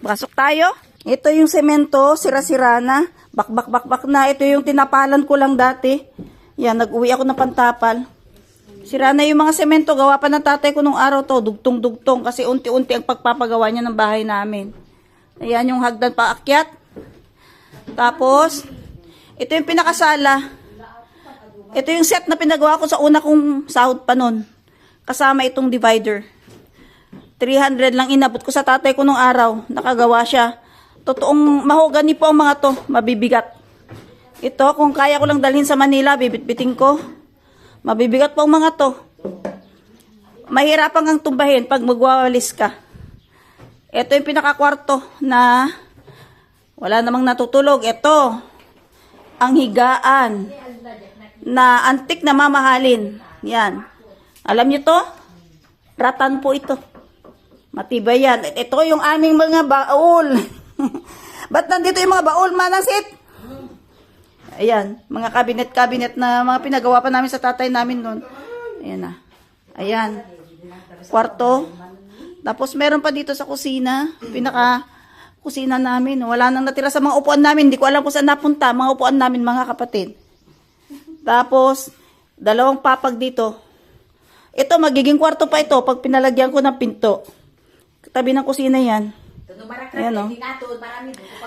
Pasok tayo. Ito yung semento, sira-sira na. Bak na. Ito yung tinapalan ko lang dati. Yan, nag-uwi ako ng Pantapal. Sira na yung mga semento. Gawa pa ng tatay ko nung araw to. Dugtong-dugtong. Kasi unti-unti ang pagpapagawa niya ng bahay namin. Ayan yung hagdan paakyat. Tapos, ito yung pinakasala. Ito yung set na pinagawa ko sa una kong sahod pa nun. Kasama itong divider. 300 lang inabot ko sa tatay ko nung araw. Nakagawa siya. Totoong mahogani po ang mga to. Mabibigat. Ito, kung kaya ko lang dalhin sa Manila, bibitbitin ko. Mabibigat po ang mga to. Mahirapan kang tumbahin pag magwawalis ka. Ito yung pinakakwarto na wala namang natutulog. Ito, ang higaan na antik na mamahalin. Yan. Alam nyo to? Ratan po ito. Matibay yan. Ito yung aming mga baul. Ba't nandito yung mga baul, Manasit? Ayan. Mga kabinet-kabinet na mga pinagawa pa namin sa tatay namin noon. Ayan na. Ayan. Kwarto. Tapos meron pa dito sa kusina. Pinaka-kusina namin. Wala nang natira sa mga upuan namin. Hindi ko alam kung saan napunta. Mga upuan namin, mga kapatid. Tapos, dalawang papag dito. Ito, magiging kwarto pa ito pag pinalagyan ko ng pinto. Tabi ng kusina yan. Ayan, o.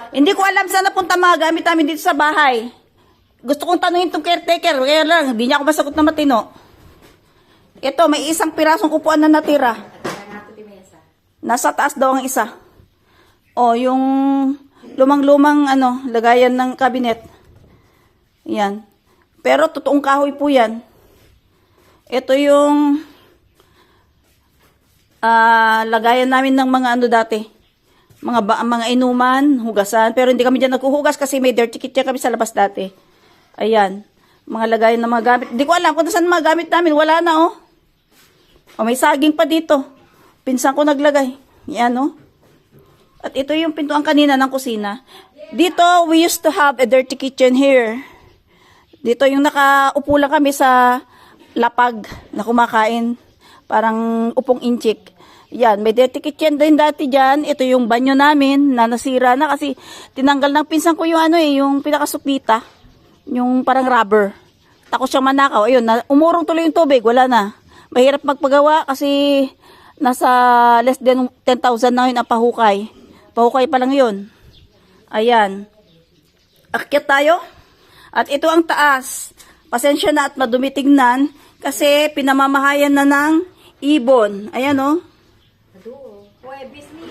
Hindi ko alam saan napunta mga gamit namin dito sa bahay. Gusto kong tanungin itong caretaker. Kaya lang, hindi niya ako masagot na matino. Ito, may isang pirasong upuan na natira. Nasa taas daw ang isa. O, yung lumang-lumang lagayan ng kabinet. Yan. Pero totoong kahoy po yan. Ito yung lagayan namin ng mga dati. Mga inuman, hugasan. Pero hindi kami dyan naghuhugas kasi may dirty kitchen kami sa labas dati. Ayan. Mga lagayan ng mga gamit. Hindi ko alam kung saan mga gamit namin. Wala na, oh. O, may saging pa dito. Pinsan ko naglagay. Yan, oh. At ito yung pintuan kanina ng kusina. Dito, we used to have a dirty kitchen here. Dito yung nakaupo lang kami sa lapag na kumakain. Parang upong inchik. Yan, may dirty kitchen din dati dyan. Ito yung banyo namin na nasira na kasi tinanggal ng pinsan ko yung yung pinakasupita. Yung parang rubber. Takot siyang manakaw. Ayun, umurong tuloy yung tubig. Wala na. Mahirap magpagawa kasi nasa less than 10,000 na yun ang pahukay. Pahukay pa lang yun. Ayan. Akyat tayo. At ito ang taas. Pasensya na at madumi tignan kasi pinamamahayan na ng ibon. Ayan, oh.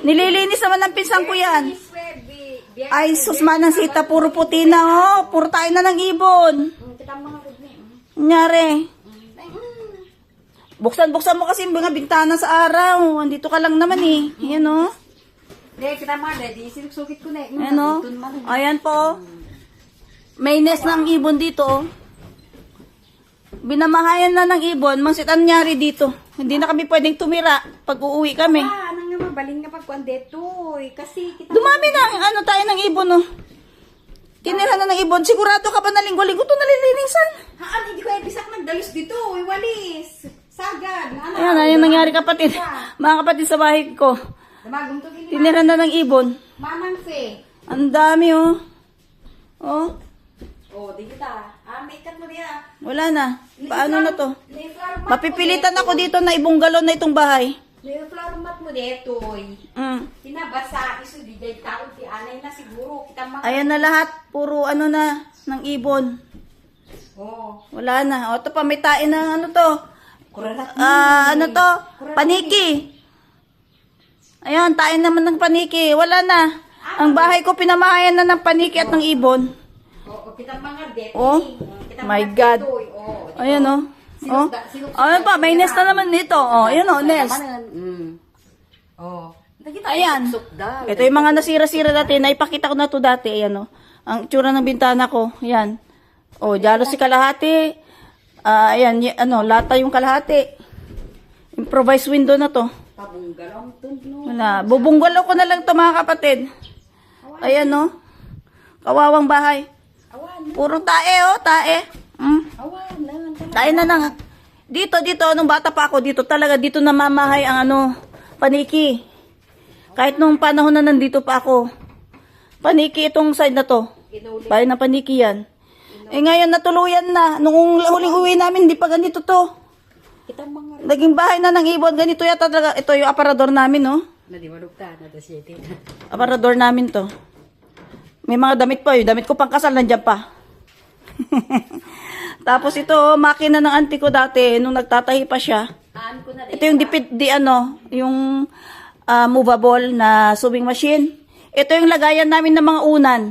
Nililinis naman ng pinsan ko yan. Ay, susmanang sita, puro puti na, oh. Puro tayo na ng ibon. Nyari. Buksan mo kasi mga bintana sa araw. Andito ka lang naman, eh. Ayan, oh. Ayan, oh. Ayan po. May nest ng ibon dito, oh. Binamahayan na ng ibon. Mangsit ang nangyari dito. Hindi na kami pwedeng tumira pag uuwi kami. Nang naman baling na pagkuandeto. Kasi kita dumami na tayo ng ibon, oh. Tinira na ng ibon. Sigurado ka ba na linggo-linggo ito nalilinisan? hindi ko bisak nagdalos dito. Walis. Sagad. Ayan nangyari kapatid. Mga kapatid sa bahay ko. Tinira na ng ibon. Mamang fe. Ang dami, oh. Oh. Oh, di kita. May cut mo diya. Wala na. Paano na to? Mapipilitan ako dito na ibunggalon na itong bahay. Flower mat mo dito. Pinabasa. Iso di jay taon ti anay na siguro. Kita mga... Ayan na lahat. Puro na ng ibon. Oh. Wala na. O, ito pa may tain na to. Paniki. Ayan, tain naman ng paniki. Wala na. Ang bahay ko pinamahayan na ng paniki at ng ibon. Kita mga deti. Oh, my God. Ayan, oh. Oh. Ayan pa, may nest na naman nito. Oh, ayan, oh, nest. Oh. Ayan. Ito yung mga nasira-sira dati. Naipakita ko na to dati. Ayan, oh. Ang tsura ng bintana ko. Ayan. Oh, dalo si kalahati. Ayan, lata yung kalahati. Improvised window na to. Wala. Bubunggalaw ko na lang to, mga kapatid. Ayan, oh. Kawawang bahay. Puro tae, oh, tae. Tae na lang. Dito, nung bata pa ako, dito talaga, dito namamahay ang paniki. Kahit nung panahon na nandito pa ako. Paniki itong side na to. Inuli. Bahay ng paniki yan. Eh ngayon natuluyan na. Nung huling uwi namin, hindi pa ganito to. Kitang mga Naging bahay na ng ibon. Ganito yata talaga. Ito yung aparador namin, no? na di malugta na to siya. Aparador namin to. May mga damit pa. Yung damit ko pang kasal, nandiyan pa. Tapos ito, makina ng auntie ko dati, nung nagtatahi pa siya. Aan ko na Ito yung yung movable na sewing machine. Ito yung lagayan namin ng mga unan.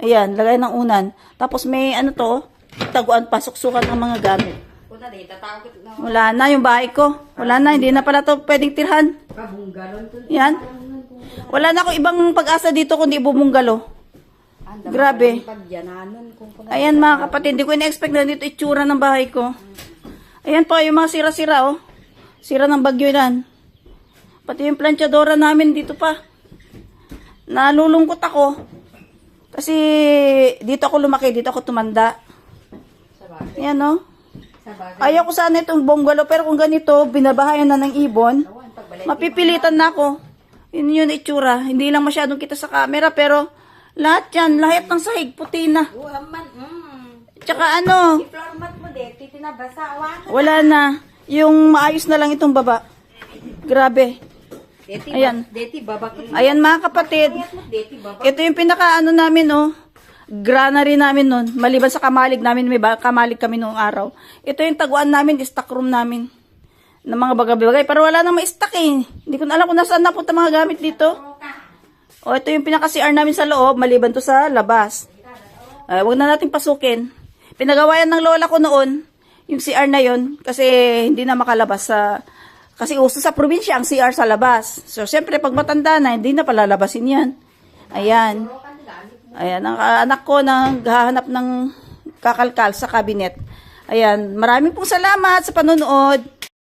Ayan, lagayan ng unan. Tapos may taguan pa, suksukan ng mga gamit. Kuna di tatawag na Wala na yung bahay ko. Wala na, hindi na pala to pwedeng tirhan. kabunggalon to. Yan. Wala na akong ibang pag-asa dito kundi bumungalo. Grabe. Pagyananon kung kuna. Ayan mga kapatid, hindi ko ina-expect na dito itsura ng bahay ko. Ayan po, yung mga sira-sira, oh. Sira ng bagyo yan. Pati yung planchadora namin dito pa. Nalulungkot ako. Kasi dito ako lumaki, dito ako tumanda. Sa bagay. Ayan, oh. Sa bagay. Ayaw ko sana itong bungalow, pero kung ganito, binabahayan na ng ibon, Awan, pagbalik. mapipilitan na ako. Yun yung itsura. Hindi lang masyadong kita sa camera, pero lahat yan, lahat ng sahig, puti na. Uwaman. Tsaka I-floor mat mo de, titinabasa. Awan. wala na. Yung maayos na lang itong baba. Grabe. Deti, Ayan. Deti, babak. Ayan mga kapatid. Deti, babak. Ito yung pinaka namin, oh. Granary namin nun. Maliban sa kamalig namin, may kamalig kami noong araw. Ito yung taguan namin, stock room namin. Ng mga bagay-bagay. Pero wala nang ma-stock eh. Hindi ko na alam kung nasaan napunta mga gamit dito. O, ito yung pinaka CR namin sa loob, maliban to sa labas. Huwag na natin pasukin. Pinagawayan ng lola ko noon, yung CR na yon kasi hindi na makalabas sa... Kasi uso sa probinsya ang CR sa labas. So, siyempre, pag matanda na, hindi na palalabasin yan. Ayan. Ayan, ang anak ko naghahanap ng kakalkal sa cabinet. Ayan, maraming pong salamat sa panonood.